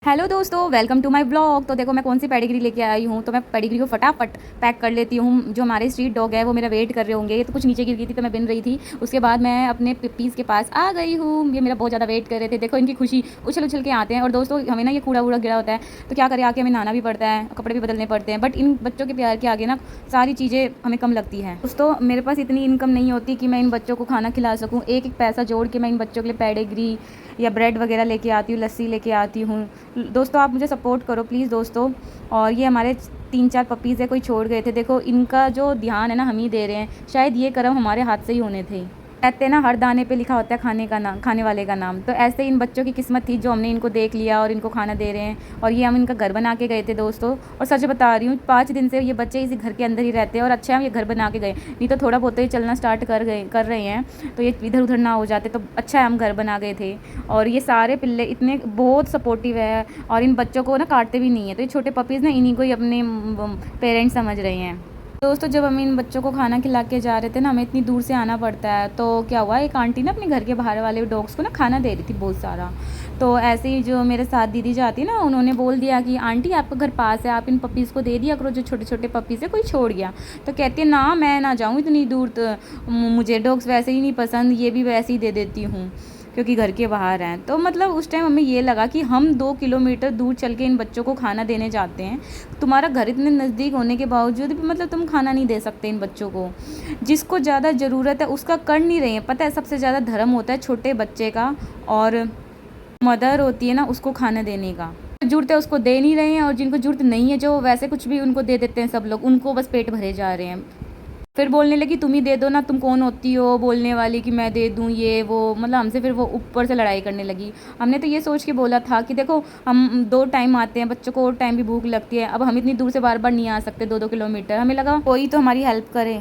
Hello दोस्तों, welcome to my blog. तो देखो मैं कौन सी पेडिग्री लेके आई हूँ। तो मैं पेडिग्री को फटाफट पैक कर लेती हूँ। जो हमारे स्ट्रीट डॉग है वो मेरा वेट कर रहे होंगे। ये तो कुछ नीचे गिर गई थी तो मैं बिन रही थी। उसके बाद मैं अपने पिप्पीज़ के पास आ गई हूँ। ये मेरा बहुत ज़्यादा वेट कर रहे थे। देखो इनकी खुशी उछल उछल के आते हैं। और दोस्तों हमें ना ये कूड़ा वूड़ा गिरा होता है तो क्या करें, आके हमें नहाना भी पड़ता है, कपड़े भी बदलने पड़ते हैं। बट इन बच्चों के प्यार के आगे ना सारी चीज़ें हमें कम लगती हैं। दोस्तों मेरे पास इतनी इनकम नहीं होती कि मैं इन बच्चों को खाना खिला सकूँ। एक एक पैसा जोड़ के मैं इन बच्चों के लिए पेडिग्री या ब्रेड वगैरह लेके आती हूँ, लस्सी लेके आती हूँ। दोस्तों आप मुझे सपोर्ट करो प्लीज़ दोस्तों। और ये हमारे 3-4 पपीज़ है, कोई छोड़ गए थे। देखो इनका जो ध्यान है ना हम ही दे रहे हैं। शायद ये कर्म हमारे हाथ से ही होने थे। कहते हैं ना हर दाने पे लिखा होता है खाने का नाम, खाने वाले का नाम। तो ऐसे इन बच्चों की किस्मत थी जो हमने इनको देख लिया और इनको खाना दे रहे हैं। और ये हम इनका घर बना के गए थे दोस्तों। और सच बता रही हूँ 5 दिन से ये बच्चे इसी घर के अंदर ही रहते हैं। और अच्छा हम ये घर बना के गए, नहीं तो थोड़ा बहुत ही चलना स्टार्ट कर रहे हैं तो ये इधर उधर ना हो जाते। तो अच्छा है हम घर बना गए थे। और ये सारे पिल्ले इतने बहुत सपोर्टिव है और इन बच्चों को ना काटते भी नहीं है। तो ये छोटे पपीज़ ना इन्हीं को ही अपने पेरेंट्स समझ रहे हैं। दोस्तों जब हम इन बच्चों को खाना खिला के जा रहे थे ना, हमें इतनी दूर से आना पड़ता है। तो क्या हुआ, एक आंटी ना अपने घर के बाहर वाले डॉग्स को ना खाना दे रही थी बहुत सारा। तो ऐसे ही जो मेरे साथ दीदी जाती ना, उन्होंने बोल दिया कि आंटी आपका घर पास है, आप इन पपीज़ को दे दिया करो, जो छोटे छोटे पपीज़ है कोई छोड़ गया। तो कहती है ना मैं ना जाऊँ इतनी दूर, तो मुझे डॉग्स वैसे ही नहीं पसंद, ये भी वैसे ही दे देती हूँ क्योंकि घर के बाहर हैं। तो मतलब उस टाइम हमें ये लगा कि हम 2 किलोमीटर दूर चल के इन बच्चों को खाना देने जाते हैं। तुम्हारा घर इतने नज़दीक होने के बावजूद भी मतलब तुम खाना नहीं दे सकते इन बच्चों को। जिसको ज़्यादा ज़रूरत है उसका कर नहीं रहे हैं। पता है सबसे ज़्यादा धर्म होता है छोटे बच्चे का, और मदर होती है ना उसको खाना देने का। ज़रूरत है उसको दे नहीं रहे हैं, और जिनको ज़रूरत नहीं है जो वैसे कुछ भी उनको दे देते हैं सब लोग, उनको बस पेट भरे जा रहे हैं। फिर बोलने लगी तुम ही दे दो ना, तुम कौन होती हो बोलने वाली कि मैं दे दूँ ये वो। मतलब हमसे फिर वो ऊपर से लड़ाई करने लगी। हमने तो ये सोच के बोला था कि देखो हम 2 टाइम आते हैं, बच्चों को और टाइम भी भूख लगती है। अब हम इतनी दूर से बार बार नहीं आ सकते 2-2 किलोमीटर। हमें लगा कोई तो हमारी हेल्प करे।